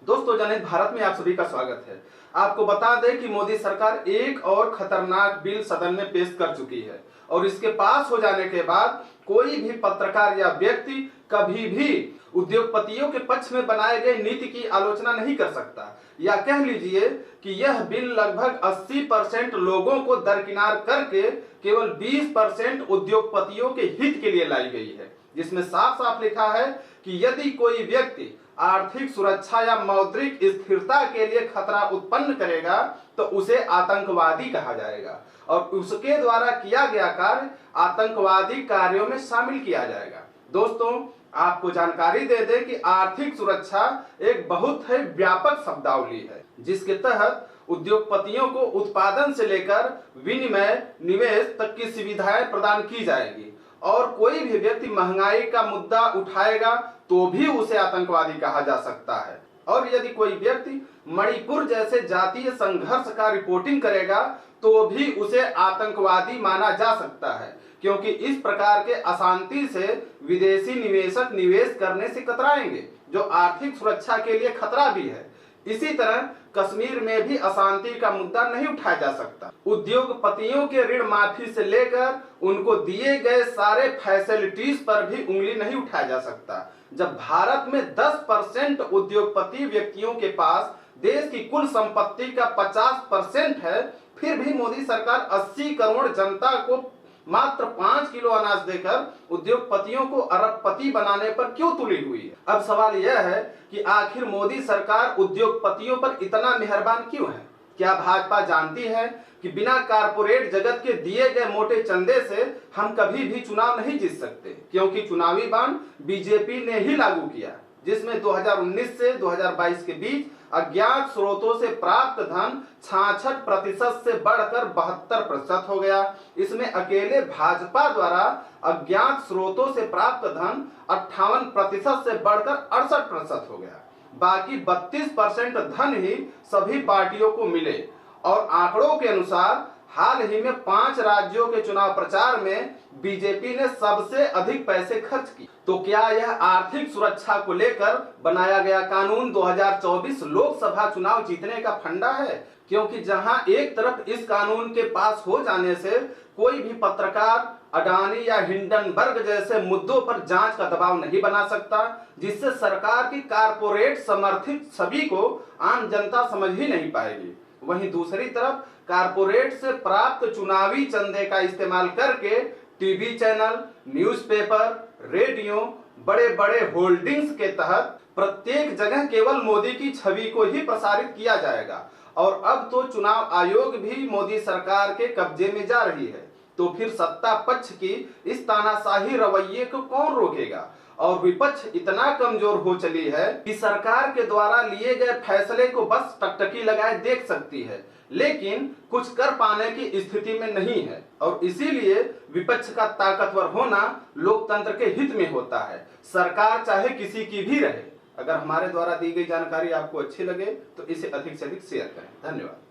दोस्तों, जनहित भारत में आप सभी का स्वागत है। आपको बता दें कि मोदी सरकार एक और खतरनाक बिल सदन में पेश कर चुकी है और इसके पास हो जाने के बाद कोई भी पत्रकार या व्यक्ति कभी भी उद्योगपतियों के पक्ष में बनाए गए नीति की आलोचना नहीं कर सकता। या कह लीजिए कि यह बिल लगभग 80% लोगों को दरकिनार करके केवल 20% उद्योगपतियों के हित के लिए लाई गई है, जिसमें साफ साफ लिखा है कि यदि कोई व्यक्ति आर्थिक सुरक्षा या मौद्रिक स्थिरता के लिए खतरा उत्पन्न करेगा तो उसे आतंकवादी कहा जाएगा और उसके द्वारा किया गया कार्य आतंकवादी कार्यों में शामिल किया जाएगा। दोस्तों, आपको जानकारी दे दें कि आर्थिक सुरक्षा एक बहुत ही व्यापक शब्दावली है, जिसके तहत उद्योगपतियों को उत्पादन से लेकर विनिमय, निवेश तक की सुविधाएं प्रदान की जाएगी और कोई भी व्यक्ति महंगाई का मुद्दा उठाएगा तो भी उसे आतंकवादी कहा जा सकता है। और यदि कोई व्यक्ति मणिपुर जैसे जातीय संघर्ष का रिपोर्टिंग करेगा तो भी उसे आतंकवादी माना जा सकता है, क्योंकि इस प्रकार के अशांति से विदेशी निवेशक निवेश करने से कतराएंगे, जो आर्थिक सुरक्षा के लिए खतरा भी है। इसी तरह कश्मीर में भी अशांति का मुद्दा नहीं उठाया जा सकता। उद्योगपतियों के ऋण माफी से लेकर उनको दिए गए सारे फैसिलिटीज पर भी उंगली नहीं उठाया जा सकता। जब भारत में 10% उद्योगपति व्यक्तियों के पास देश की कुल संपत्ति का 50% है, फिर भी मोदी सरकार 80 करोड़ जनता को मात्र 5 किलो अनाज देकर उद्योगपतियों को अरबपति बनाने पर क्यों तुली हुई है। अब सवाल यह है कि आखिर मोदी सरकार उद्योगपतियों पर इतना मेहरबान क्यों है। क्या भाजपा जानती है कि बिना कारपोरेट जगत के दिए गए मोटे चंदे से हम कभी भी चुनाव नहीं जीत सकते, क्योंकि चुनावी बांड बीजेपी ने ही लागू किया, जिसमें 2019 से 2022 के बीच अज्ञात स्रोतों से प्राप्त धन 66% से बढ़कर 72% हो गया। इसमें अकेले भाजपा द्वारा अज्ञात स्रोतों से प्राप्त धन 58% से बढ़कर 68% हो गया। बाकी 32% धन ही सभी पार्टियों को मिले और आंकड़ों के अनुसार हाल ही में 5 राज्यों के चुनाव प्रचार में बीजेपी ने सबसे अधिक पैसे खर्च किए। तो क्या यह आर्थिक सुरक्षा को लेकर बनाया गया कानून 2024 लोकसभा चुनाव जीतने का फंडा है? क्योंकि जहां एक तरफ इस कानून के पास हो जाने से कोई भी पत्रकार अडानी या हिंडनबर्ग जैसे मुद्दों पर जांच का दबाव नहीं बना सकता, जिससे सरकार की कारपोरेट समर्थित छवि को आम जनता समझ ही नहीं पाएगी। वहीं दूसरी तरफ कारपोरेट से प्राप्त चुनावी चंदे का इस्तेमाल करके टीवी चैनल, न्यूज़पेपर, रेडियो, बड़े बड़े होल्डिंग्स के तहत प्रत्येक जगह केवल मोदी की छवि को ही प्रसारित किया जाएगा। और अब तो चुनाव आयोग भी मोदी सरकार के कब्जे में जा रही है, तो फिर सत्ता पक्ष की इस तानाशाही रवैये को कौन रोकेगा। और विपक्ष इतना कमजोर हो चली है कि सरकार के द्वारा लिए गए फैसले को बस टकटकी लगाए देख सकती है, लेकिन कुछ कर पाने की स्थिति में नहीं है। और इसीलिए विपक्ष का ताकतवर होना लोकतंत्र के हित में होता है, सरकार चाहे किसी की भी रहे। अगर हमारे द्वारा दी गई जानकारी आपको अच्छी लगे तो इसे अधिक से अधिक शेयर करें। धन्यवाद।